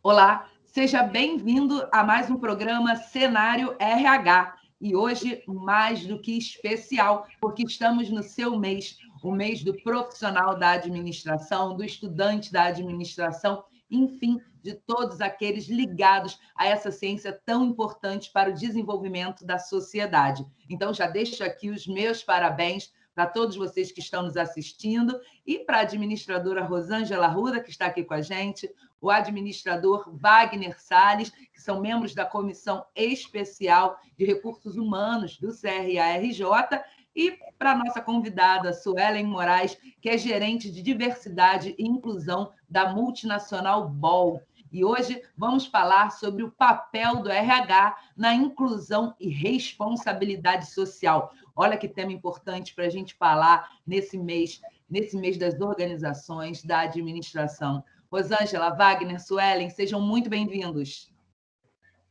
Olá, seja bem-vindo a mais um programa Cenário RH. E hoje, mais do que especial, porque estamos no seu mês, o mês do profissional da administração, do estudante da administração, enfim, de todos aqueles ligados a essa ciência tão importante para o desenvolvimento da sociedade. Então, já deixo aqui os meus parabéns para todos vocês que estão nos assistindo e para a administradora Rosângela Arruda, que está aqui com a gente, o administrador Wagner Salles, que são membros da Comissão Especial de Recursos Humanos do CRARJ, e para a nossa convidada, Suelen Moraes, que é gerente de diversidade e inclusão da multinacional Ball. E hoje vamos falar sobre o papel do RH na inclusão e responsabilidade social. Olha que tema importante para a gente falar nesse mês das organizações, da administração. Rosângela, Wagner, Suelen, sejam muito bem-vindos.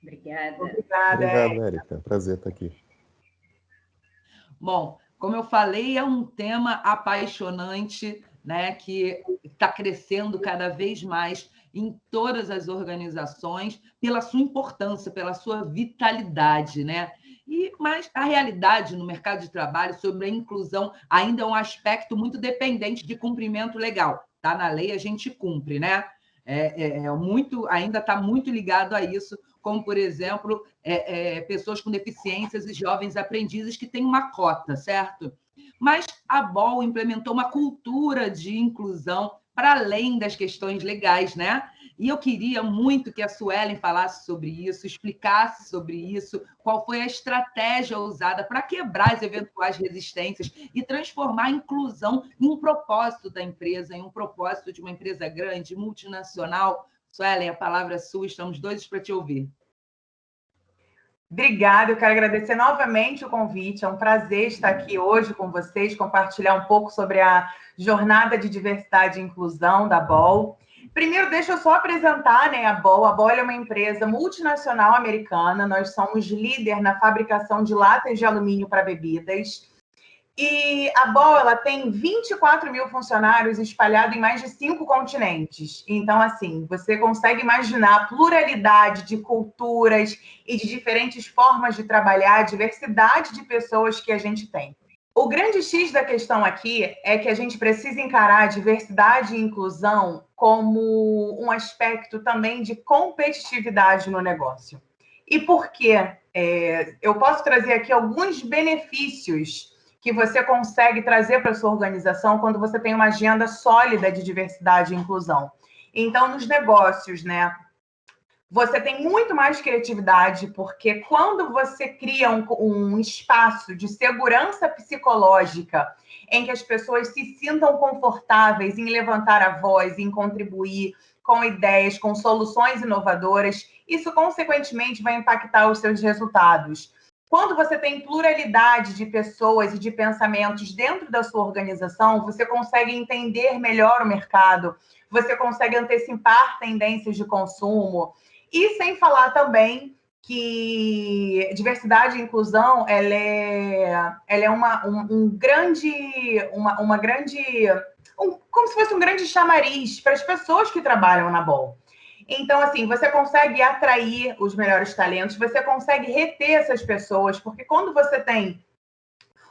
Obrigada. Obrigado, Érica. Prazer estar aqui. Bom, como eu falei, é um tema apaixonante, né, que está crescendo cada vez mais em todas as organizações, pela sua importância, pela sua vitalidade, né? Mas a realidade no mercado de trabalho sobre a inclusão ainda é um aspecto muito dependente de cumprimento legal. Está na lei, a gente cumpre, né? Ainda está muito ligado a isso, como, por exemplo, pessoas com deficiências e jovens aprendizes que têm uma cota, certo? Mas a BOL implementou uma cultura de inclusão para além das questões legais, né? E eu queria muito que a Suelen falasse sobre isso, explicasse sobre isso, qual foi a estratégia usada para quebrar as eventuais resistências e transformar a inclusão em um propósito da empresa, em um propósito de uma empresa grande, multinacional. Suelen, a palavra é sua, estamos doidos para te ouvir. Obrigada, eu quero agradecer novamente o convite, é um prazer estar aqui hoje com vocês, compartilhar um pouco sobre a jornada de diversidade e inclusão da Ball. Primeiro, deixa eu só apresentar, né, a Ball. A Ball é uma empresa multinacional americana, nós somos líder na fabricação de latas de alumínio para bebidas. E a Ball, ela tem 24 mil funcionários espalhados em mais de 5 continentes. Então, assim, você consegue imaginar a pluralidade de culturas e de diferentes formas de trabalhar, a diversidade de pessoas que a gente tem. O grande X da questão aqui é que a gente precisa encarar a diversidade e inclusão como um aspecto também de competitividade no negócio. E por quê? Eu posso trazer aqui alguns benefícios que você consegue trazer para a sua organização quando você tem uma agenda sólida de diversidade e inclusão. Então, nos negócios, né, você tem muito mais criatividade, porque quando você cria um espaço de segurança psicológica em que as pessoas se sintam confortáveis em levantar a voz, em contribuir com ideias, com soluções inovadoras, isso, consequentemente, vai impactar os seus resultados. Quando você tem pluralidade de pessoas e de pensamentos dentro da sua organização, você consegue entender melhor o mercado, você consegue antecipar tendências de consumo. E sem falar também que diversidade e inclusão ela é como se fosse um grande chamariz para as pessoas que trabalham na Ball. Então, assim, você consegue atrair os melhores talentos, você consegue reter essas pessoas, porque quando você tem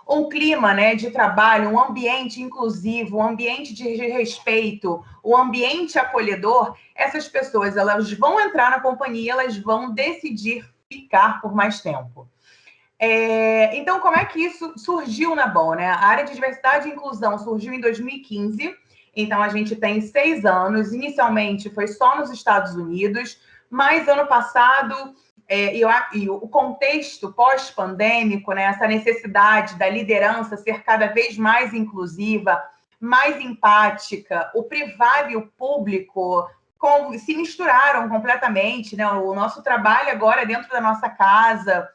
um clima, né, de trabalho, um ambiente inclusivo, um ambiente de respeito, um ambiente acolhedor, essas pessoas elas vão entrar na companhia, elas vão decidir ficar por mais tempo. Então, como é que isso surgiu na Ball, né? A área de diversidade e inclusão surgiu em 2015, então a gente tem 6 anos. Inicialmente foi só nos Estados Unidos, mas ano passado, e o contexto pós-pandêmico, né, essa necessidade da liderança ser cada vez mais inclusiva, mais empática, o privado e o público se misturaram completamente, né? O nosso trabalho agora é dentro da nossa casa.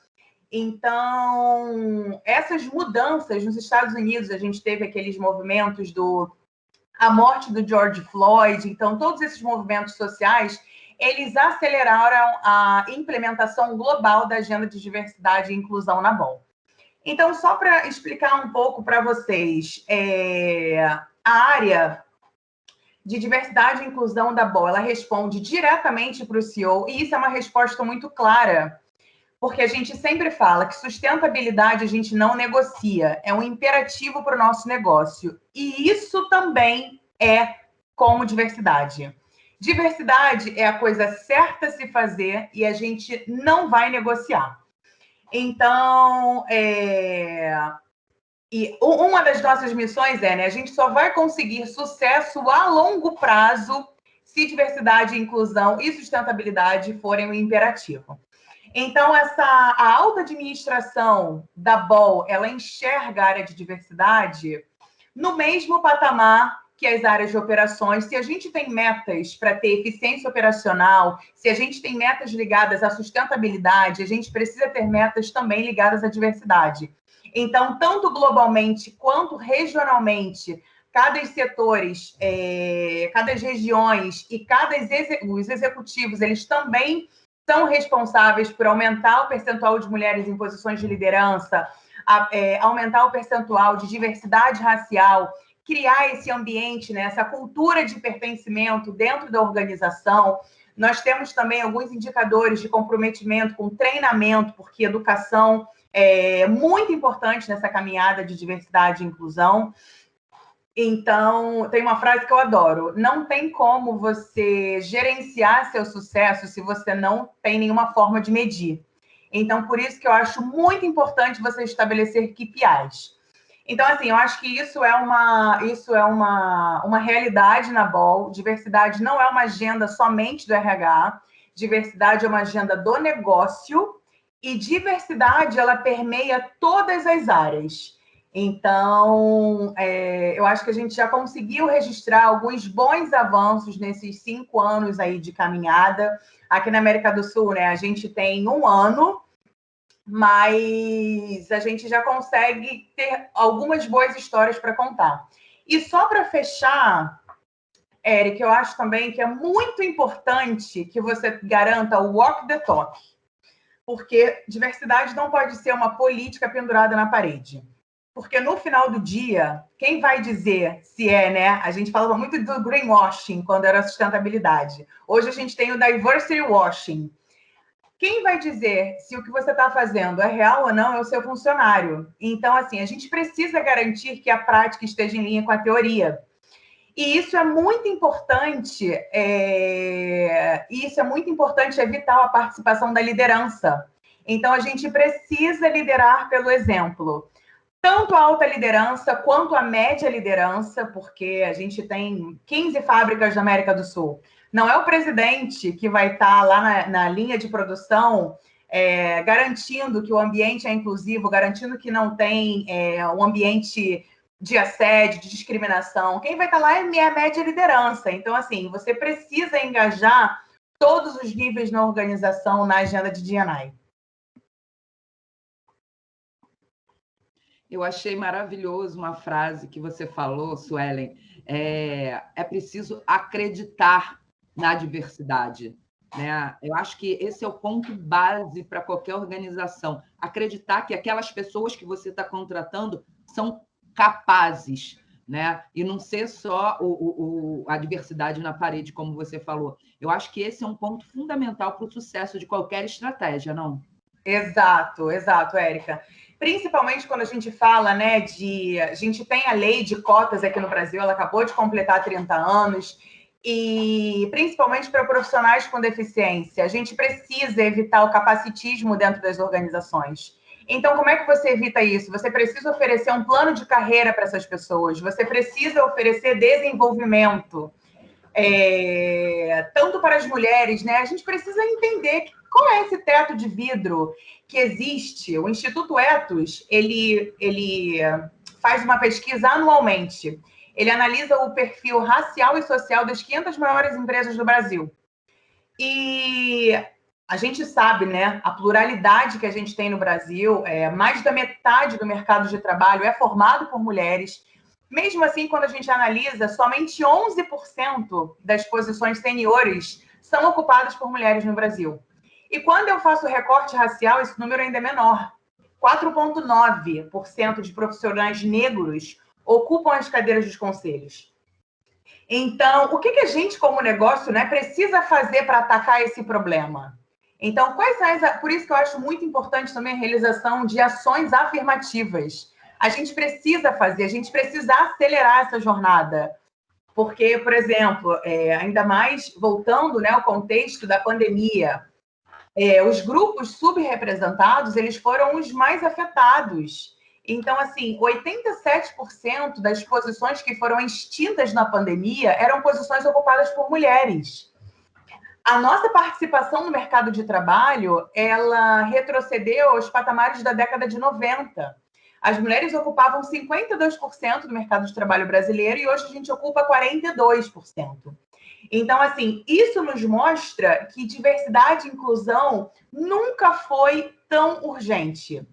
Então, essas mudanças nos Estados Unidos, a gente teve aqueles movimentos a morte do George Floyd, então todos esses movimentos sociais, eles aceleraram a implementação global da agenda de diversidade e inclusão na Ball. Então, só para explicar um pouco para vocês, a área de diversidade e inclusão da BOL, ela responde diretamente para o CEO, e isso é uma resposta muito clara, porque a gente sempre fala que sustentabilidade a gente não negocia, é um imperativo para o nosso negócio. E isso também é como diversidade. Diversidade é a coisa certa a se fazer e a gente não vai negociar. Então, e uma das nossas missões é, né, a gente só vai conseguir sucesso a longo prazo se diversidade, inclusão e sustentabilidade forem um imperativo. Então, a alta administração da BOL, ela enxerga a área de diversidade no mesmo patamar que as áreas de operações. Se a gente tem metas para ter eficiência operacional, se a gente tem metas ligadas à sustentabilidade, a gente precisa ter metas também ligadas à diversidade. Então, tanto globalmente quanto regionalmente, cada setores, cada regiões e os executivos, eles também são responsáveis por aumentar o percentual de mulheres em posições de liderança, aumentar o percentual de diversidade racial, criar esse ambiente, né, essa cultura de pertencimento dentro da organização. Nós temos também alguns indicadores de comprometimento com treinamento, porque educação é muito importante nessa caminhada de diversidade e inclusão. Então, tem uma frase que eu adoro: não tem como você gerenciar seu sucesso se você não tem nenhuma forma de medir. Então, por isso que eu acho muito importante você estabelecer KPIs. Então, assim, eu acho que isso é uma realidade na BOL. Diversidade não é uma agenda somente do RH. Diversidade é uma agenda do negócio. E diversidade, ela permeia todas as áreas. Então, eu acho que a gente já conseguiu registrar alguns bons avanços nesses 5 anos aí de caminhada. Aqui na América do Sul, né, a gente tem 1 ano, mas a gente já consegue ter algumas boas histórias para contar. E só para fechar, Eric, eu acho também que é muito importante que você garanta o walk the talk, porque diversidade não pode ser uma política pendurada na parede. Porque no final do dia, quem vai dizer se né? A gente falava muito do greenwashing quando era sustentabilidade. Hoje a gente tem o diversity washing. Quem vai dizer se o que você está fazendo é real ou não é o seu funcionário. Então, assim, a gente precisa garantir que a prática esteja em linha com a teoria. E isso é muito importante, evitar a participação da liderança. Então, a gente precisa liderar pelo exemplo. Tanto a alta liderança quanto a média liderança, porque a gente tem 15 fábricas na América do Sul. Não é o presidente que vai estar lá na linha de produção garantindo que o ambiente é inclusivo, garantindo que não tem um ambiente de assédio, de discriminação. Quem vai estar lá é a média liderança. Então, assim, você precisa engajar todos os níveis na organização na agenda de D&I. Eu achei maravilhoso uma frase que você falou, Suelen. É preciso acreditar na diversidade, né? Eu acho que esse é o ponto base para qualquer organização. Acreditar que aquelas pessoas que você está contratando são capazes, né? E não ser só a diversidade na parede, como você falou. Eu acho que esse é um ponto fundamental para o sucesso de qualquer estratégia, não? Exato, Érica. Principalmente quando a gente fala, né, a gente tem a lei de cotas aqui no Brasil, ela acabou de completar 30 anos, e principalmente para profissionais com deficiência, a gente precisa evitar o capacitismo dentro das organizações. Então, como é que você evita isso? Você precisa oferecer um plano de carreira para essas pessoas, você precisa oferecer desenvolvimento, tanto para as mulheres, né? A gente precisa entender qual é esse teto de vidro que existe. O Instituto Ethos, ele faz uma pesquisa anualmente. Ele analisa o perfil racial e social das 500 maiores empresas do Brasil. E a gente sabe, né, a pluralidade que a gente tem no Brasil, mais da metade do mercado de trabalho é formado por mulheres. Mesmo assim, quando a gente analisa, somente 11% das posições seniores são ocupadas por mulheres no Brasil. E quando eu faço recorte racial, esse número ainda é menor. 4,9% de profissionais negros ocupam as cadeiras dos conselhos. Então, o que a gente, como negócio, né, precisa fazer para atacar esse problema? Então, por isso que eu acho muito importante também a realização de ações afirmativas. A gente precisa fazer, a gente precisa acelerar essa jornada. Porque, por exemplo, ainda mais voltando, né, ao contexto da pandemia, os grupos subrepresentados, eles foram os mais afetados. Então, assim, 87% das posições que foram extintas na pandemia eram posições ocupadas por mulheres. A nossa participação no mercado de trabalho, ela retrocedeu aos patamares da década de 90. As mulheres ocupavam 52% do mercado de trabalho brasileiro e hoje a gente ocupa 42%. Então, assim, isso nos mostra que diversidade e inclusão nunca foi tão urgente.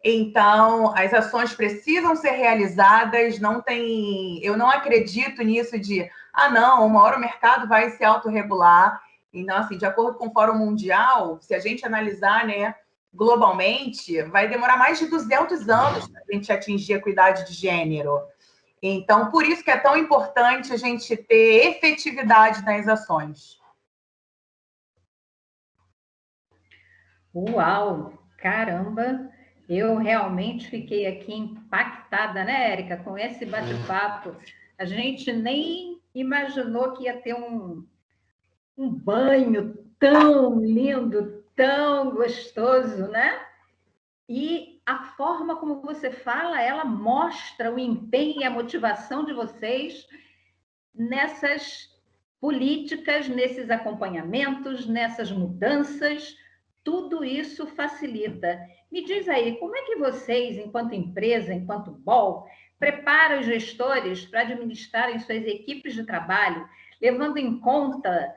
Então, as ações precisam ser realizadas, eu não acredito nisso de, não, uma hora o mercado vai se autorregular. Então, assim, de acordo com o Fórum Mundial, se a gente analisar, né, globalmente, vai demorar mais de 200 anos para a gente atingir a equidade de gênero. Então, por isso que é tão importante a gente ter efetividade nas ações. Uau, caramba! Eu realmente fiquei aqui impactada, né, Érica, com esse bate-papo. A gente nem imaginou que ia ter um banho tão lindo, tão gostoso, né? E a forma como você fala, ela mostra o empenho e a motivação de vocês nessas políticas, nesses acompanhamentos, nessas mudanças. Tudo isso facilita. Me diz aí, como é que vocês, enquanto empresa, enquanto BOL, preparam os gestores para administrarem suas equipes de trabalho, levando em conta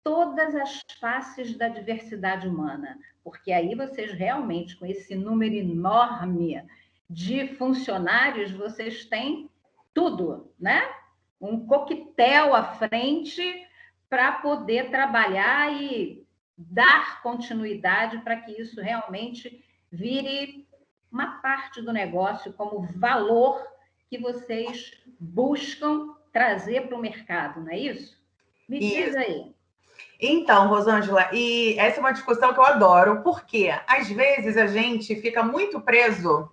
todas as faces da diversidade humana? Porque aí vocês realmente, com esse número enorme de funcionários, vocês têm tudo, né? Um coquetel à frente para poder trabalhar e dar continuidade para que isso realmente vire uma parte do negócio como valor que vocês buscam trazer para o mercado, não é isso? Me diz aí. Então, Rosângela, e essa é uma discussão que eu adoro, porque às vezes a gente fica muito preso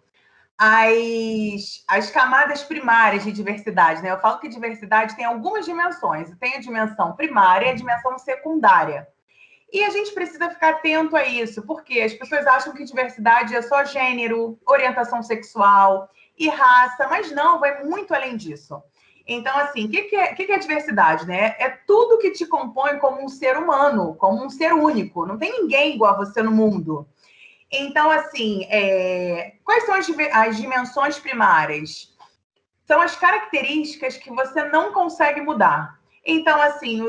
às camadas primárias de diversidade, né? Eu falo que diversidade tem algumas dimensões. Tem a dimensão primária e a dimensão secundária. E a gente precisa ficar atento a isso, porque as pessoas acham que diversidade é só gênero, orientação sexual e raça, mas não, vai muito além disso. Então, assim, o que é diversidade, né? É tudo que te compõe como um ser humano, como um ser único. Não tem ninguém igual a você no mundo. Então, assim, quais são as dimensões primárias? São as características que você não consegue mudar. Então, assim,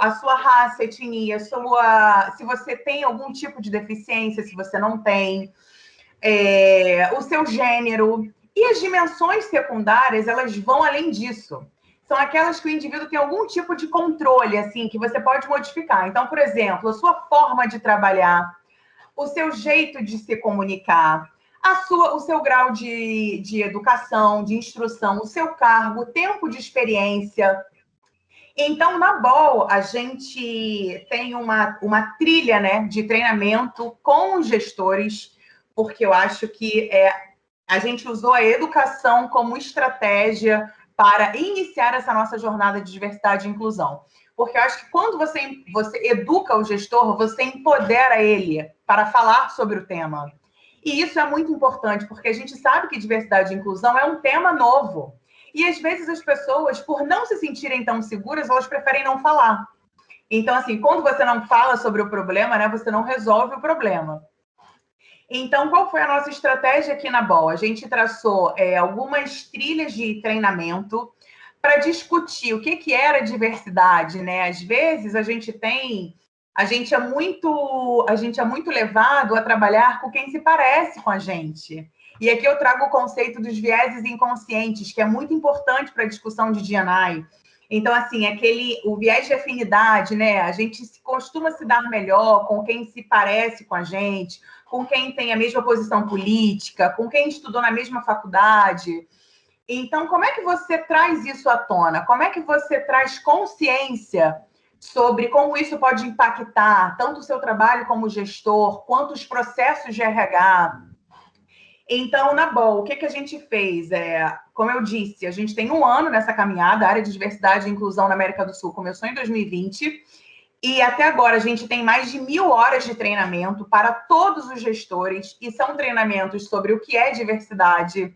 a sua raça, etnia, se você tem algum tipo de deficiência, se você não tem, o seu gênero. E as dimensões secundárias, elas vão além disso. São aquelas que o indivíduo tem algum tipo de controle, assim, que você pode modificar. Então, por exemplo, a sua forma de trabalhar, o seu jeito de se comunicar, o seu grau de educação, de instrução, o seu cargo, o tempo de experiência. Então, na BOL, a gente tem uma trilha, né, de treinamento com os gestores, porque eu acho que a gente usou a educação como estratégia para iniciar essa nossa jornada de diversidade e inclusão. Porque eu acho que quando você educa o gestor, você empodera ele para falar sobre o tema. E isso é muito importante, porque a gente sabe que diversidade e inclusão é um tema novo. E às vezes as pessoas, por não se sentirem tão seguras, elas preferem não falar. Então, assim, quando você não fala sobre o problema, né, você não resolve o problema. Então, qual foi a nossa estratégia aqui na BOL? A gente traçou algumas trilhas de treinamento para discutir o que era diversidade, né? Às vezes a gente é muito levado a trabalhar com quem se parece com a gente. E aqui eu trago o conceito dos vieses inconscientes, que é muito importante para a discussão de D&I. Então, assim, o viés de afinidade, né? A gente costuma se dar melhor com quem se parece com a gente, com quem tem a mesma posição política, com quem estudou na mesma faculdade. Então, como é que você traz isso à tona? Como é que você traz consciência sobre como isso pode impactar tanto o seu trabalho como gestor, quanto os processos de RH? Então, na Bol, o que a gente fez? Como eu disse, a gente tem 1 ano nessa caminhada, a área de diversidade e inclusão na América do Sul começou em 2020, e até agora a gente tem mais de 1.000 horas de treinamento para todos os gestores, e são treinamentos sobre o que é diversidade,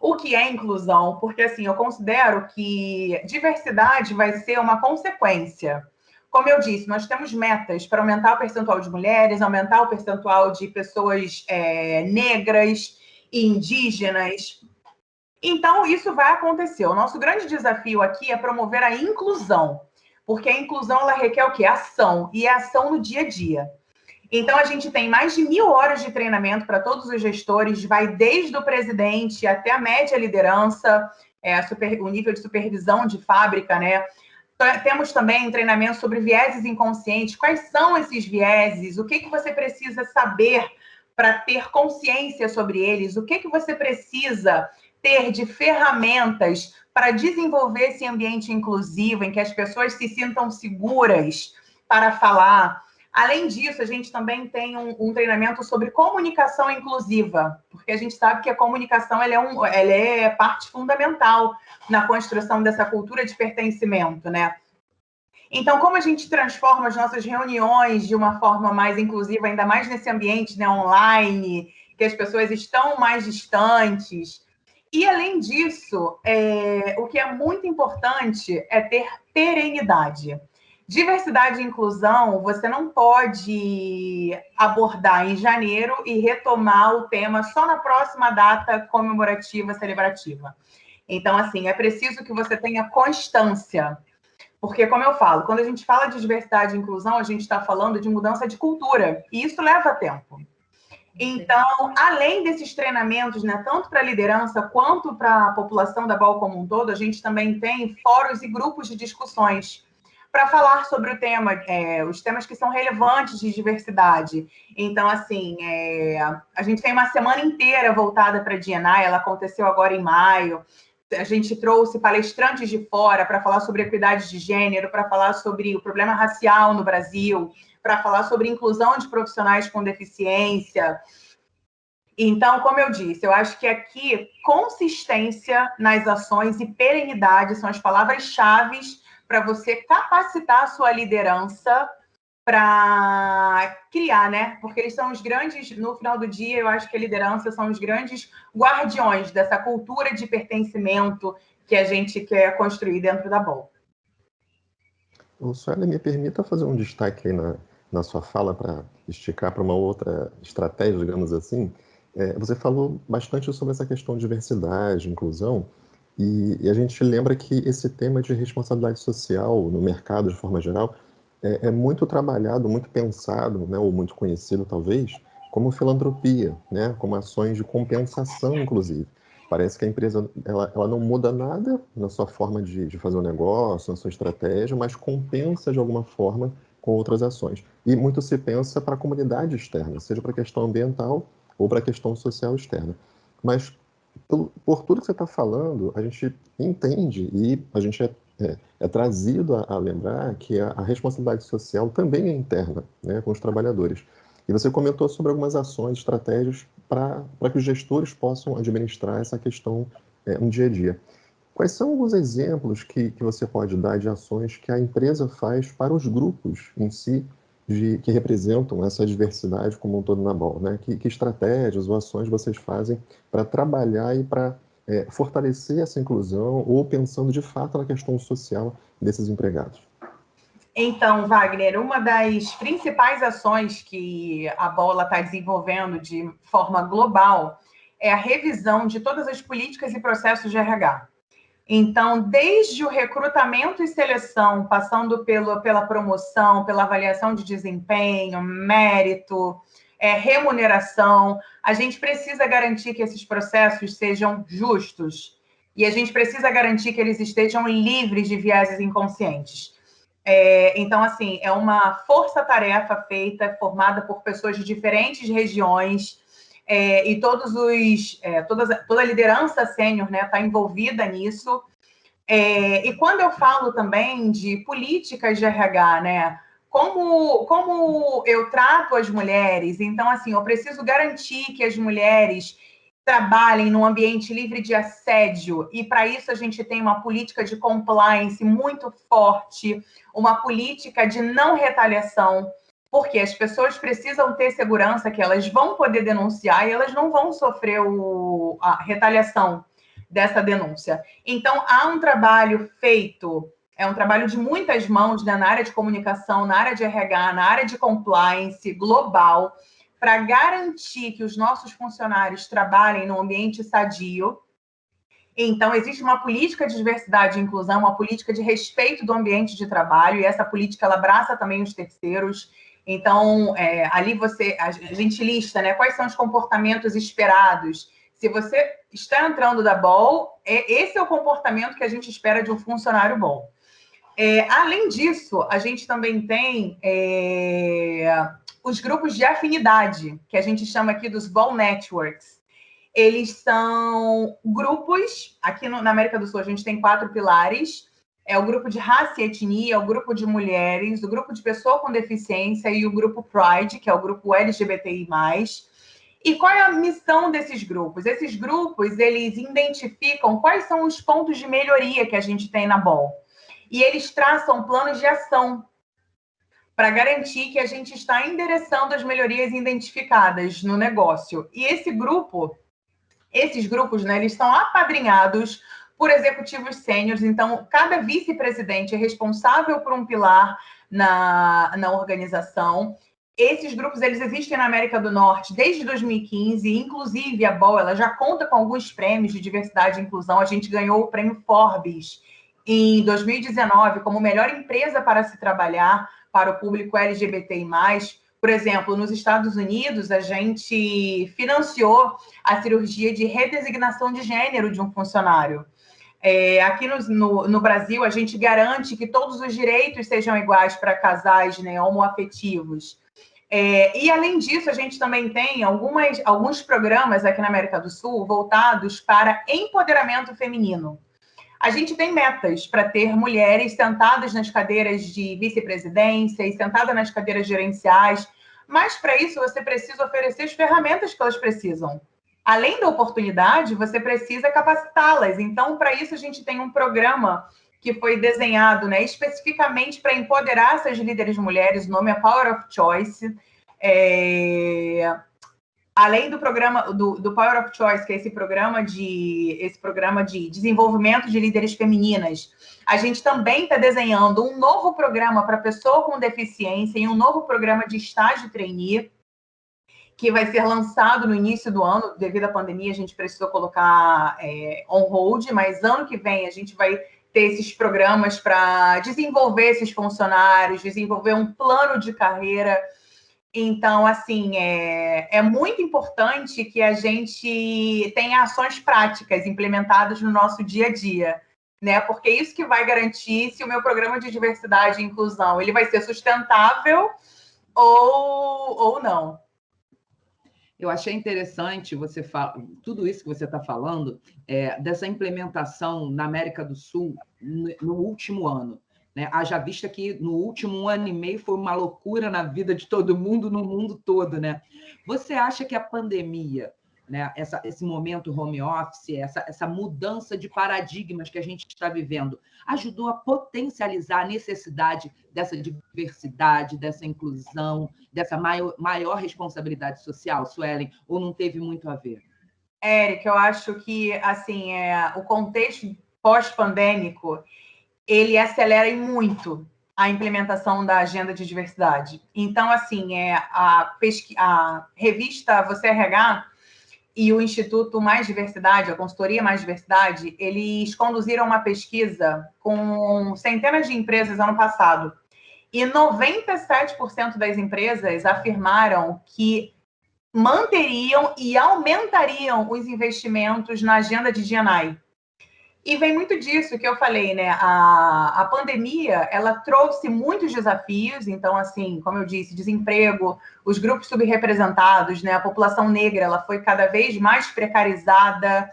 o que é inclusão, porque assim, eu considero que diversidade vai ser uma consequência. Como eu disse, nós temos metas para aumentar o percentual de mulheres, aumentar o percentual de pessoas negras e indígenas. Então, isso vai acontecer. O nosso grande desafio aqui é promover a inclusão, porque a inclusão ela requer o quê? Ação, e é ação no dia a dia. Então, a gente tem mais de 1.000 horas de treinamento para todos os gestores, vai desde o presidente até a média liderança, o nível de supervisão de fábrica, né? Temos também treinamento sobre vieses inconscientes. Quais são esses vieses? O que você precisa saber para ter consciência sobre eles? O que você precisa ter de ferramentas para desenvolver esse ambiente inclusivo, em que as pessoas se sintam seguras para falar? Além disso, a gente também tem um treinamento sobre comunicação inclusiva, porque a gente sabe que a comunicação ela é parte fundamental na construção dessa cultura de pertencimento, né? Então, como a gente transforma as nossas reuniões de uma forma mais inclusiva, ainda mais nesse ambiente, né, online, que as pessoas estão mais distantes. E, além disso, o que é muito importante é ter perenidade. Diversidade e inclusão, você não pode abordar em janeiro e retomar o tema só na próxima data comemorativa, celebrativa. Então, assim, é preciso que você tenha constância. Porque, como eu falo, quando a gente fala de diversidade e inclusão, a gente está falando de mudança de cultura. E isso leva tempo. Então, além desses treinamentos, né, tanto para a liderança quanto para a população da Bol como um todo, a gente também tem fóruns e grupos de discussões para falar sobre o tema, os temas que são relevantes de diversidade. Então, assim, a gente tem uma semana inteira voltada para a D&I, ela aconteceu agora em maio. A gente trouxe palestrantes de fora para falar sobre equidade de gênero, para falar sobre o problema racial no Brasil, para falar sobre inclusão de profissionais com deficiência. Então, como eu disse, eu acho que aqui consistência nas ações e perenidade são as palavras-chave para você capacitar a sua liderança para criar, né? Porque eles são os grandes, no final do dia, eu acho que a liderança são os grandes guardiões dessa cultura de pertencimento que a gente quer construir dentro da Bol. Suelen, me permita fazer um destaque aí na sua fala para esticar para uma outra estratégia, digamos assim. Você falou bastante sobre essa questão de diversidade, inclusão, e a gente lembra que esse tema de responsabilidade social no mercado, de forma geral, é muito trabalhado, muito pensado, né, ou muito conhecido, talvez, como filantropia, né, como ações de compensação, inclusive. Parece que a empresa ela não muda nada na sua forma de fazer o negócio, na sua estratégia, mas compensa de alguma forma com outras ações. E muito se pensa para a comunidade externa, seja para a questão ambiental ou para a questão social externa. Mas, por tudo que você está falando, a gente entende e a gente é trazido a lembrar que a responsabilidade social também é interna, né, com os trabalhadores. E você comentou sobre algumas ações, estratégias para que os gestores possam administrar essa questão no dia a dia. Quais são alguns exemplos que você pode dar de ações que a empresa faz para os grupos em si, que representam essa diversidade como um todo na Bol, né? Que estratégias ou ações vocês fazem para trabalhar e para fortalecer essa inclusão ou pensando de fato na questão social desses empregados? Então, Wagner, uma das principais ações que a Bol está desenvolvendo de forma global é a revisão de todas as políticas e processos de RH. Então, desde o recrutamento e seleção, passando pela promoção, pela avaliação de desempenho, mérito, remuneração, a gente precisa garantir que esses processos sejam justos e a gente precisa garantir que eles estejam livres de vieses inconscientes. Então, assim, é uma força-tarefa feita, formada por pessoas de diferentes regiões, e toda a liderança sênior, né, está envolvida nisso. E quando eu falo também de políticas de RH, né, como eu trato as mulheres, então, assim, eu preciso garantir que as mulheres trabalhem num ambiente livre de assédio, e para isso a gente tem uma política de compliance muito forte, uma política de não retaliação, porque as pessoas precisam ter segurança que elas vão poder denunciar e elas não vão sofrer a retaliação dessa denúncia. Então, há um trabalho feito, é um trabalho de muitas mãos, né, na área de comunicação, na área de RH, na área de compliance global, para garantir que os nossos funcionários trabalhem num ambiente sadio. Então, existe uma política de diversidade e inclusão, uma política de respeito do ambiente de trabalho, e essa política ela abraça também os terceiros. Então, ali a gente lista, né, quais são os comportamentos esperados. Se você está entrando da Ball, esse é o comportamento que a gente espera de um funcionário bom. Além disso, a gente também tem os grupos de afinidade, que a gente chama aqui dos Ball Networks. Eles são grupos, aqui na América do Sul a gente tem 4 pilares, é o grupo de raça e etnia, o grupo de mulheres, o grupo de pessoa com deficiência e o grupo Pride, que é o grupo LGBTI+. E qual é a missão desses grupos? Esses grupos, eles identificam quais são os pontos de melhoria que a gente tem na Ball. E eles traçam planos de ação para garantir que a gente está endereçando as melhorias identificadas no negócio. E esses grupos, né, eles são apadrinhados por executivos sêniores, então cada vice-presidente é responsável por um pilar na organização. Esses grupos, eles existem na América do Norte desde 2015, inclusive a Ball, ela já conta com alguns prêmios de diversidade e inclusão. A gente ganhou o prêmio Forbes em 2019 como melhor empresa para se trabalhar para o público LGBTI+. Por exemplo, nos Estados Unidos, a gente financiou a cirurgia de redesignação de gênero de um funcionário. Aqui no Brasil, a gente garante que todos os direitos sejam iguais para casais, né, homoafetivos. E, além disso, a gente também tem alguns programas aqui na América do Sul voltados para empoderamento feminino. A gente tem metas para ter mulheres sentadas nas cadeiras de vice-presidência e sentadas nas cadeiras gerenciais, mas para isso você precisa oferecer as ferramentas que elas precisam. Além da oportunidade, você precisa capacitá-las. Então, para isso, a gente tem um programa que foi desenhado, né, especificamente para empoderar essas líderes mulheres. O nome é Power of Choice. Além do programa do Power of Choice, que é esse programa de desenvolvimento de líderes femininas, a gente também está desenhando um novo programa para pessoa com deficiência e um novo programa de estágio trainee, que vai ser lançado no início do ano. Devido à pandemia, a gente precisou colocar on hold, mas ano que vem a gente vai ter esses programas para desenvolver esses funcionários, desenvolver um plano de carreira. Então, assim, é muito importante que a gente tenha ações práticas implementadas no nosso dia a dia, né? Porque é isso que vai garantir se o meu programa de diversidade e inclusão ele vai ser sustentável ou não. Eu achei interessante você tudo isso que você está falando, dessa implementação na América do Sul no último ano. Né? Haja vista que no último 1 ano e meio foi uma loucura na vida de todo mundo, no mundo todo. Né? Você acha que a pandemia, né, esse momento home office, essa mudança de paradigmas que a gente está vivendo, ajudou a potencializar a necessidade dessa diversidade, dessa inclusão, dessa maior responsabilidade social, Suelen, ou não teve muito a ver? Érica, eu acho que assim, o contexto pós-pandêmico ele acelera muito a implementação da agenda de diversidade. Então, assim, a revista Você RH e o Instituto Mais Diversidade, a consultoria Mais Diversidade, eles conduziram uma pesquisa com centenas de empresas ano passado. E 97% das empresas afirmaram que manteriam e aumentariam os investimentos na agenda de D&I. E vem muito disso que eu falei, né? A pandemia, ela trouxe muitos desafios. Então, assim, como eu disse, desemprego, os grupos subrepresentados, né? A população negra, ela foi cada vez mais precarizada.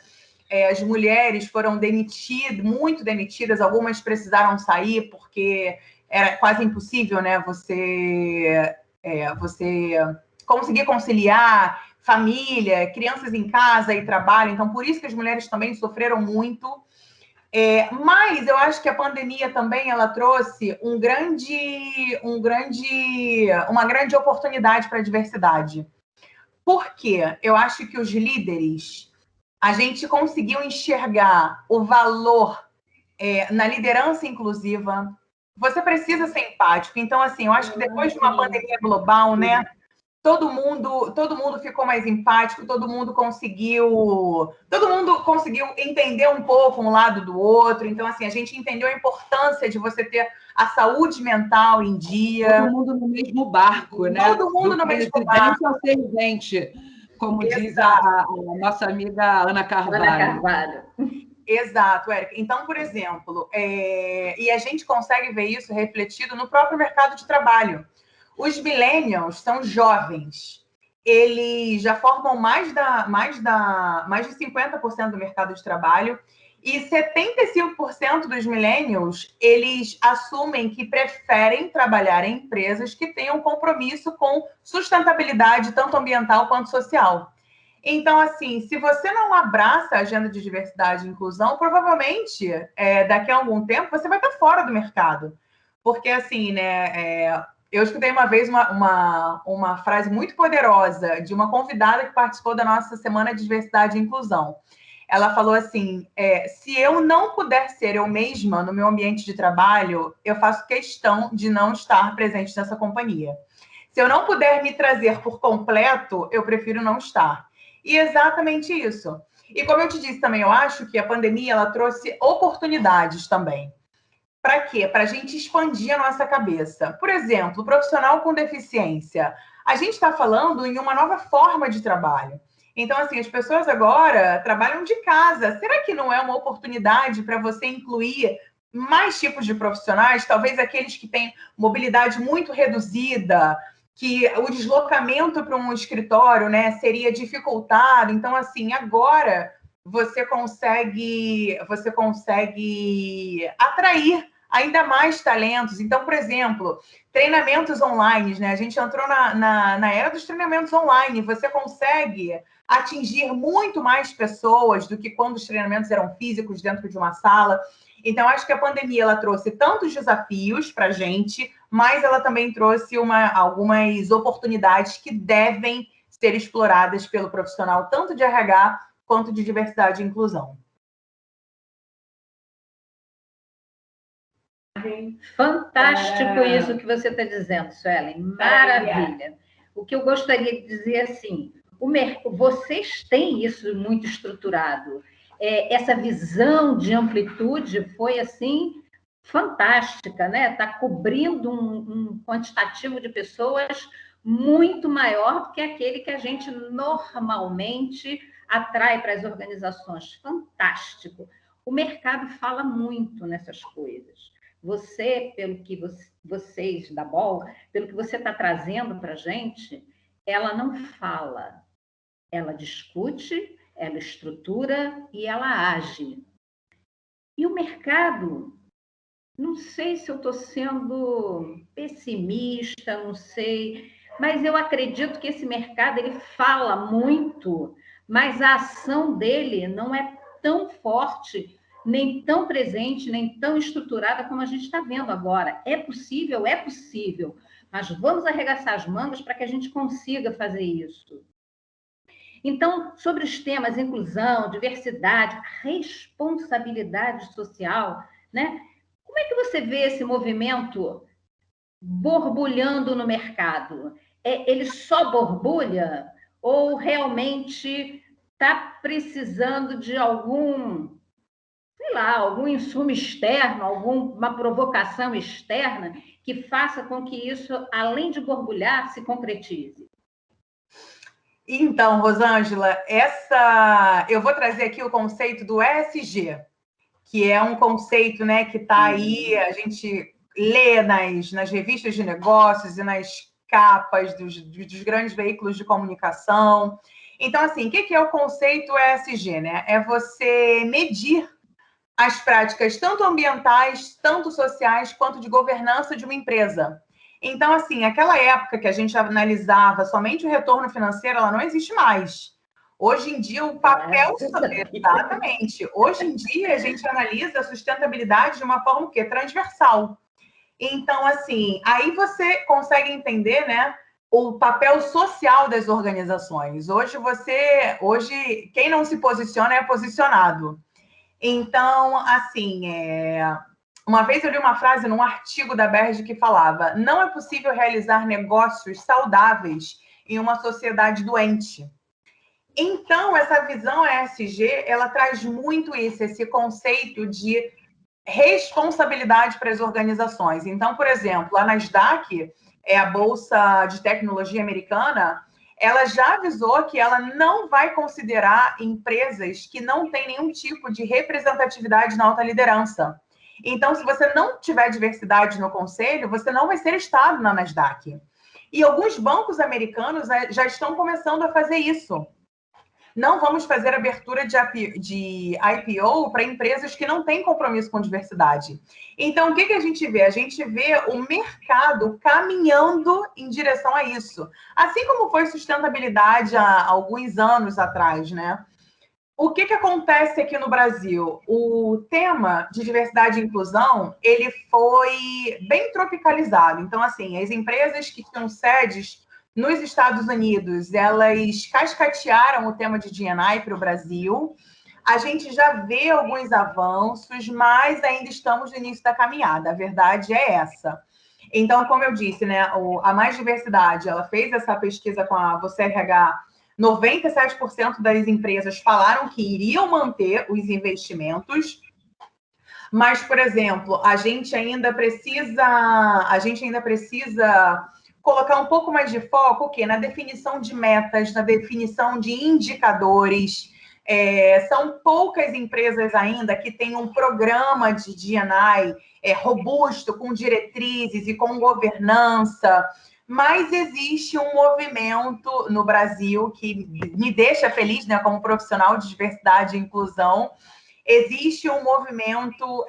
As mulheres foram demitidas, muito demitidas. Algumas precisaram sair porque era quase impossível, né? Você conseguir conciliar família, crianças em casa e trabalho. Então, por isso que as mulheres também sofreram muito. Mas eu acho que a pandemia também ela trouxe uma grande oportunidade para a diversidade. Por quê? Eu acho que os líderes, a gente conseguiu enxergar o valor na liderança inclusiva. Você precisa ser empático. Então, assim, eu acho que depois de uma pandemia global, né? Todo mundo ficou mais empático, todo mundo conseguiu entender um pouco um lado do outro. Então, assim, a gente entendeu a importância de você ter a saúde mental em dia. Todo mundo no mesmo barco, né? Todo mundo no mesmo barco. Do presidente ao servente, como diz a nossa amiga Ana Carvalho. Ana Carvalho. Exato, Érica. Então, por exemplo, e a gente consegue ver isso refletido no próprio mercado de trabalho. Os millennials são jovens. Eles já formam mais de 50% do mercado de trabalho e 75% dos millennials, eles assumem que preferem trabalhar em empresas que tenham compromisso com sustentabilidade, tanto ambiental quanto social. Então, assim, se você não abraça a agenda de diversidade e inclusão, provavelmente, daqui a algum tempo, você vai estar fora do mercado. Porque, assim, né, eu escutei uma vez uma frase muito poderosa de uma convidada que participou da nossa Semana de Diversidade e Inclusão. Ela falou assim, se eu não puder ser eu mesma no meu ambiente de trabalho, eu faço questão de não estar presente nessa companhia. Se eu não puder me trazer por completo, eu prefiro não estar. E exatamente isso. E como eu te disse também, eu acho que a pandemia ela trouxe oportunidades também. Para quê? Para a gente expandir a nossa cabeça. Por exemplo, o profissional com deficiência. A gente está falando em uma nova forma de trabalho. Então, assim, as pessoas agora trabalham de casa. Será que não é uma oportunidade para você incluir mais tipos de profissionais? Talvez aqueles que têm mobilidade muito reduzida, que o deslocamento para um escritório, né, seria dificultado. Então, assim, agora você consegue atrair ainda mais talentos. Então, por exemplo, treinamentos online, né? A gente entrou na era dos treinamentos online. Você consegue atingir muito mais pessoas do que quando os treinamentos eram físicos dentro de uma sala. Então, acho que a pandemia ela trouxe tantos desafios para a gente, mas ela também trouxe algumas oportunidades que devem ser exploradas pelo profissional, tanto de RH quanto de diversidade e inclusão. Fantástico isso que você está dizendo, Suelen. Maravilha. O que eu gostaria de dizer assim, vocês têm isso muito estruturado. Essa visão de amplitude foi assim fantástica, né? Está cobrindo um quantitativo de pessoas muito maior do que aquele que a gente normalmente atrai para as organizações. Fantástico. O mercado fala muito nessas coisas. Você, pelo que vocês da BOL, pelo que você está trazendo para a gente, ela não fala, ela discute, ela estrutura e ela age. E o mercado, não sei se eu estou sendo pessimista, não sei, mas eu acredito que esse mercado ele fala muito, mas a ação dele não é tão forte, nem tão presente, nem tão estruturada como a gente está vendo agora. É possível, mas vamos arregaçar as mangas para que a gente consiga fazer isso. Então, sobre os temas inclusão, diversidade, responsabilidade social, né? Como é que você vê esse movimento borbulhando no mercado? Ele só borbulha ou realmente está precisando de algum insumo externo, alguma provocação externa que faça com que isso, além de borbulhar, se concretize? Então, Rosângela, eu vou trazer aqui o conceito do ESG, que é um conceito, né, que está aí, a gente lê nas revistas de negócios e nas capas dos grandes veículos de comunicação. Então, assim, o que é o conceito ESG, né? É você medir as práticas tanto ambientais, tanto sociais, quanto de governança de uma empresa. Então, assim, aquela época que a gente analisava somente o retorno financeiro, ela não existe mais. Hoje em dia, o papel... Exatamente. Hoje em dia, a gente analisa a sustentabilidade de uma forma o quê? Transversal. Então, assim, aí você consegue entender, né, o papel social das organizações. Hoje, quem não se posiciona é posicionado. Então, assim, uma vez eu li uma frase num artigo da Berge que falava: não é possível realizar negócios saudáveis em uma sociedade doente. Então, essa visão ESG, ela traz muito isso, esse conceito de responsabilidade para as organizações. Então, por exemplo, a Nasdaq, a Bolsa de Tecnologia Americana, ela já avisou que ela não vai considerar empresas que não têm nenhum tipo de representatividade na alta liderança. Então, se você não tiver diversidade no conselho, você não vai ser listado na Nasdaq. E alguns bancos americanos já estão começando a fazer isso. Não vamos fazer abertura de IPO para empresas que não têm compromisso com diversidade. Então, o que a gente vê? A gente vê o mercado caminhando em direção a isso. Assim como foi sustentabilidade há alguns anos atrás, né? O que acontece aqui no Brasil? O tema de diversidade e inclusão, ele foi bem tropicalizado. Então, assim, as empresas que tinham sedes nos Estados Unidos, elas cascatearam o tema de D&I para o Brasil. A gente já vê alguns avanços, mas ainda estamos no início da caminhada. A verdade é essa. Então, como eu disse, né, a Mais Diversidade, ela fez essa pesquisa com a Você RH. 97% das empresas falaram que iriam manter os investimentos, mas, por exemplo, a gente ainda precisa colocar um pouco mais de foco o quê? Na definição de metas, na definição de indicadores. São poucas empresas ainda que têm um programa de D&I robusto, com diretrizes e com governança, mas existe um movimento no Brasil que me deixa feliz, né, como profissional de diversidade e inclusão. Existe um movimento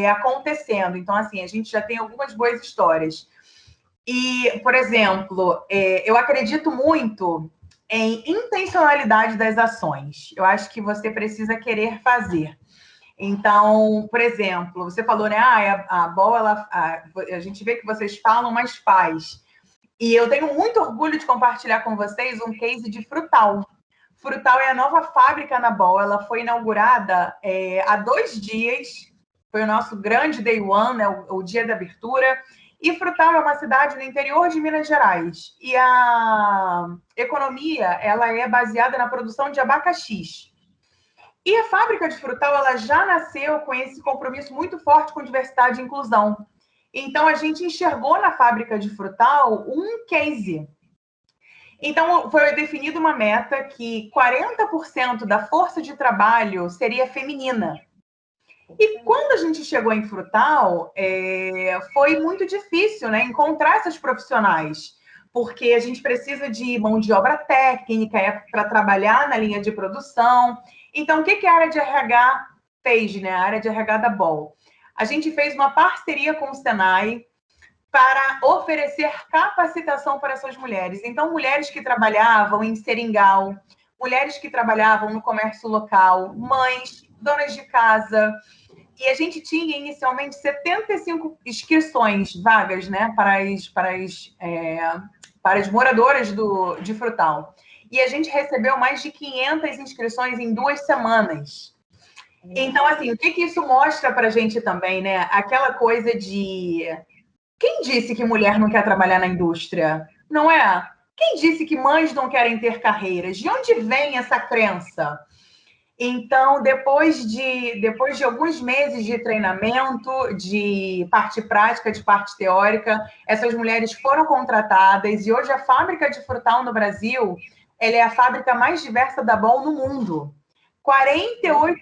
acontecendo. Então, assim, a gente já tem algumas boas histórias. E, por exemplo, eu acredito muito em intencionalidade das ações. Eu acho que você precisa querer fazer. Então, por exemplo, você falou, né? A BOL, a gente vê que vocês falam, mas faz. E eu tenho muito orgulho de compartilhar com vocês um case de Frutal. Frutal é a nova fábrica na BOL. Ela foi inaugurada há 2 dias. Foi o nosso grande day one, né, o dia da abertura. E Frutal é uma cidade no interior de Minas Gerais. E a economia, ela é baseada na produção de abacaxis. E a fábrica de Frutal, ela já nasceu com esse compromisso muito forte com diversidade e inclusão. Então, a gente enxergou na fábrica de Frutal um case. Então, foi definida uma meta que 40% da força de trabalho seria feminina. E quando a gente chegou em Frutal, foi muito difícil, né, encontrar essas profissionais, porque a gente precisa de mão de obra técnica para trabalhar na linha de produção. Então, o que a área de RH fez, né? A área de RH da BOL? A gente fez uma parceria com o Senai para oferecer capacitação para essas mulheres. Então, mulheres que trabalhavam em seringal, mulheres que trabalhavam no comércio local, mães, donas de casa. E a gente tinha inicialmente 75 inscrições vagas, né, para as moradoras de Frutal. E a gente recebeu mais de 500 inscrições em 2 semanas. Então, assim, o que isso mostra para a gente também, né? Aquela coisa de... Quem disse que mulher não quer trabalhar na indústria? Não é? Quem disse que mães não querem ter carreiras? De onde vem essa crença? Então, depois de alguns meses de treinamento, de parte prática, de parte teórica, essas mulheres foram contratadas e hoje a fábrica de Frutal no Brasil, ela é a fábrica mais diversa da BOL no mundo. 48%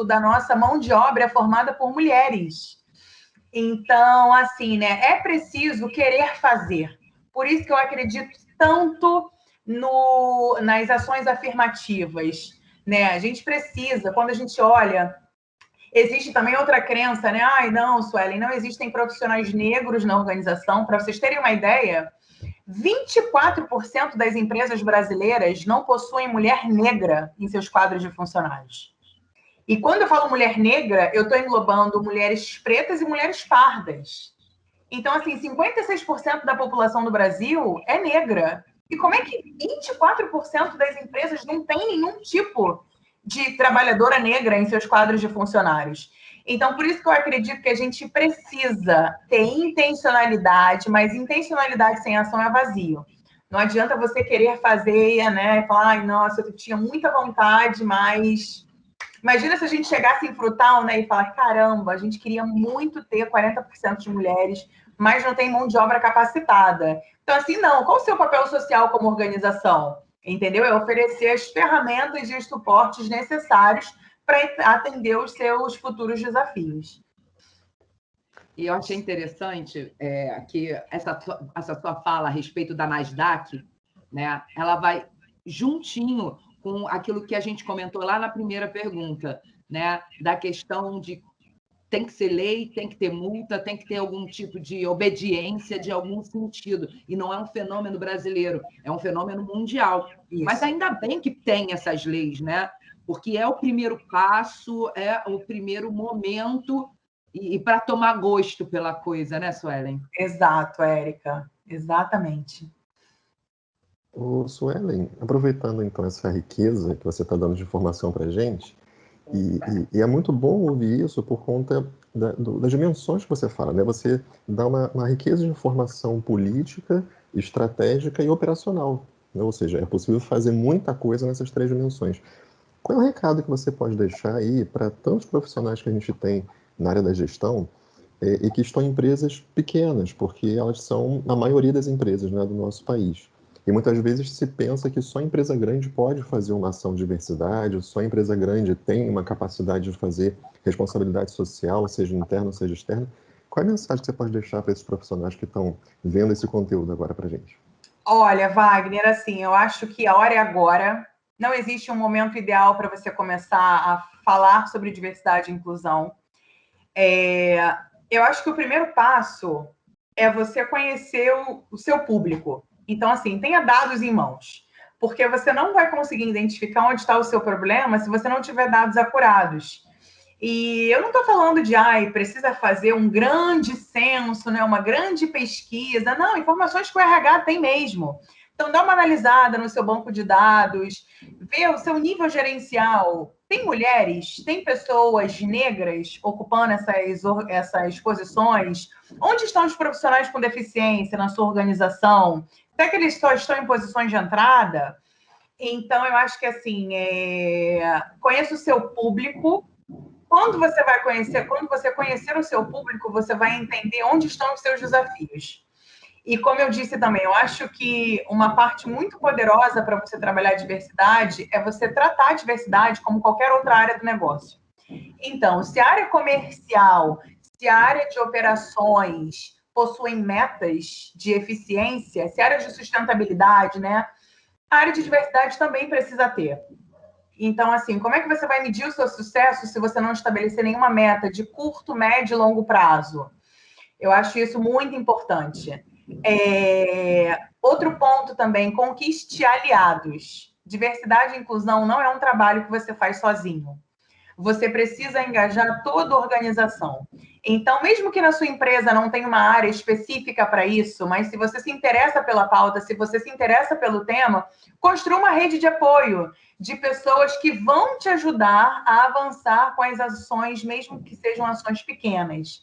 da nossa mão de obra é formada por mulheres. Então, assim, né, é preciso querer fazer. Por isso que eu acredito tanto nas ações afirmativas, né? A gente precisa, quando a gente olha, existe também outra crença, né? Ai, não, Suelen, não existem profissionais negros na organização. Para vocês terem uma ideia, 24% das empresas brasileiras não possuem mulher negra em seus quadros de funcionários. E quando eu falo mulher negra, eu estou englobando mulheres pretas e mulheres pardas. Então, assim, 56% da população do Brasil é negra. E como é que 24% das empresas não tem nenhum tipo de trabalhadora negra em seus quadros de funcionários? Então, por isso que eu acredito que a gente precisa ter intencionalidade, mas intencionalidade sem ação é vazio. Não adianta você querer fazer, né, e falar, ai, nossa, eu tinha muita vontade, mas... Imagina se a gente chegasse em Frutal, né, e falar, caramba, a gente queria muito ter 40% de mulheres, mas não tem mão de obra capacitada. Então, assim, não. Qual o seu papel social como organização? Entendeu? É oferecer as ferramentas e os suportes necessários para atender os seus futuros desafios. E eu achei interessante que essa sua fala a respeito da Nasdaq, né, ela vai juntinho com aquilo que a gente comentou lá na primeira pergunta, né, da questão de tem que ser lei, tem que ter multa, tem que ter algum tipo de obediência de algum sentido. E não é um fenômeno brasileiro, é um fenômeno mundial. Isso. Mas ainda bem que tem essas leis, né? Porque é o primeiro passo, é o primeiro momento e para tomar gosto pela coisa, né, Suelen? Exato, Érica. Exatamente. Ô, Suelen, aproveitando então essa riqueza que você está dando de informação para a gente, e é muito bom ouvir isso por conta das dimensões que você fala, né? Você dá uma riqueza de informação política, estratégica e operacional, né? Ou seja, é possível fazer muita coisa nessas 3 dimensões. Qual é o recado que você pode deixar aí para tantos profissionais que a gente tem na área da gestão e que estão em empresas pequenas, porque elas são a maioria das empresas, né, do nosso país? E muitas vezes se pensa que só empresa grande pode fazer uma ação de diversidade, só empresa grande tem uma capacidade de fazer responsabilidade social, seja interna, seja externa. Qual é a mensagem que você pode deixar para esses profissionais que estão vendo esse conteúdo agora para a gente? Olha, Wagner, assim, eu acho que a hora é agora. Não existe um momento ideal para você começar a falar sobre diversidade e inclusão. Eu acho que o primeiro passo é você conhecer o seu público. Então, assim, tenha dados em mãos, porque você não vai conseguir identificar onde está o seu problema se você não tiver dados acurados. E eu não estou falando de, precisa fazer um grande censo, né, uma grande pesquisa. Não, informações que o RH tem mesmo. Então, dá uma analisada no seu banco de dados, vê o seu nível gerencial. Tem mulheres, tem pessoas negras ocupando essas posições? Onde estão os profissionais com deficiência na sua organização? Será que eles só estão em posições de entrada? Então, eu acho que, assim, conheça o seu público. Quando você conhecer o seu público, você vai entender onde estão os seus desafios. E como eu disse também, eu acho que uma parte muito poderosa para você trabalhar a diversidade é você tratar a diversidade como qualquer outra área do negócio. Então, se a área comercial, se a área de operações possuem metas de eficiência, se a área de sustentabilidade, né, a área de diversidade também precisa ter. Então, assim, como é que você vai medir o seu sucesso se você não estabelecer nenhuma meta de curto, médio e longo prazo? Eu acho isso muito importante. Outro ponto também, conquiste aliados. Diversidade e inclusão não é um trabalho que você faz sozinho. Você precisa engajar toda a organização. Então, mesmo que na sua empresa não tenha uma área específica para isso, mas se você se interessa pela pauta, se você se interessa pelo tema, construa uma rede de apoio de pessoas que vão te ajudar a avançar com as ações, mesmo que sejam ações pequenas.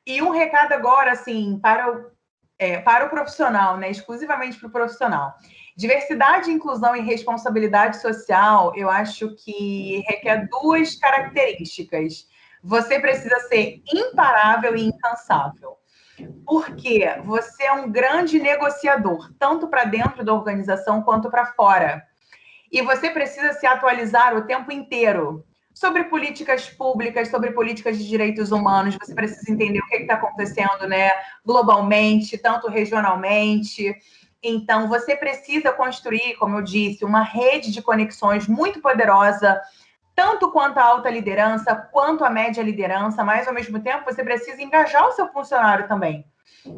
E um recado agora, assim, para o profissional, né? Exclusivamente para o profissional. Diversidade, inclusão e responsabilidade social, eu acho que requer 2 características. Você precisa ser imparável e incansável. Porque você é um grande negociador, tanto para dentro da organização quanto para fora. E você precisa se atualizar o tempo inteiro sobre políticas públicas, sobre políticas de direitos humanos. Você precisa entender o que está acontecendo, né, globalmente, tanto regionalmente. Então, você precisa construir, como eu disse, uma rede de conexões muito poderosa, tanto quanto a alta liderança, quanto a média liderança, mas, ao mesmo tempo, você precisa engajar o seu funcionário também.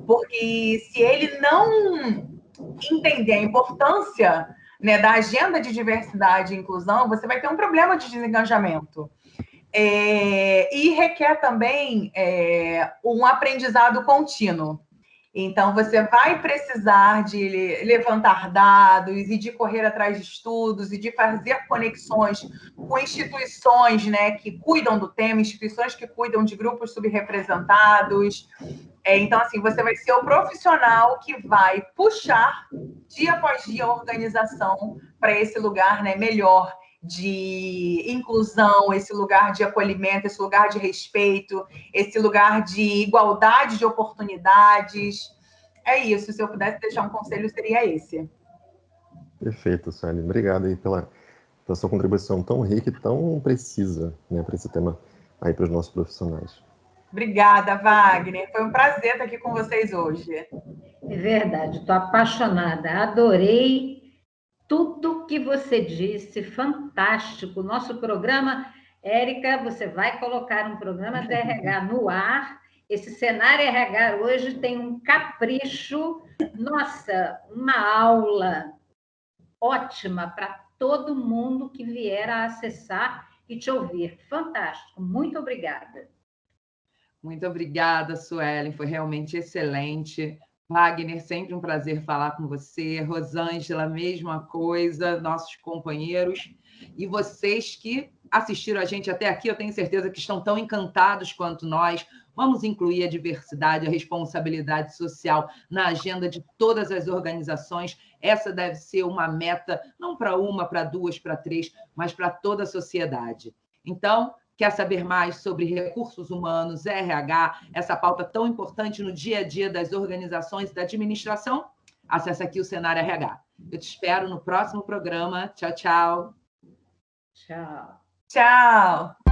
Porque se ele não entender a importância, né, da agenda de diversidade e inclusão, você vai ter um problema de desengajamento. E requer também um aprendizado contínuo. Então, você vai precisar de levantar dados e de correr atrás de estudos e de fazer conexões com instituições, né, que cuidam do tema, instituições que cuidam de grupos subrepresentados. Então, assim, você vai ser o profissional que vai puxar dia após dia a organização para esse lugar, né, melhor de inclusão, esse lugar de acolhimento, esse lugar de respeito, esse lugar de igualdade de oportunidades. É isso, se eu pudesse deixar um conselho, seria esse. Perfeito, Suelen. Obrigado aí pela sua contribuição tão rica e tão precisa, né, para esse tema aí para os nossos profissionais. Obrigada, Wagner. Foi um prazer estar aqui com vocês hoje. É verdade, estou apaixonada, adorei tudo que você disse, fantástico. Nosso programa, Érica, você vai colocar um programa de RH no ar. Esse cenário RH hoje tem um capricho, nossa, uma aula ótima para todo mundo que vier a acessar e te ouvir. Fantástico, muito obrigada. Muito obrigada, Suelen, foi realmente excelente. Wagner, sempre um prazer falar com você. Rosângela, mesma coisa, nossos companheiros. E vocês que assistiram a gente até aqui, eu tenho certeza que estão tão encantados quanto nós. Vamos incluir a diversidade, a responsabilidade social na agenda de todas as organizações. Essa deve ser uma meta, não para uma, para duas, para três, mas para toda a sociedade. Então, quer saber mais sobre recursos humanos, RH, essa pauta tão importante no dia a dia das organizações e da administração? Acesse aqui o Cenário RH. Eu te espero no próximo programa. Tchau, tchau. Tchau. Tchau.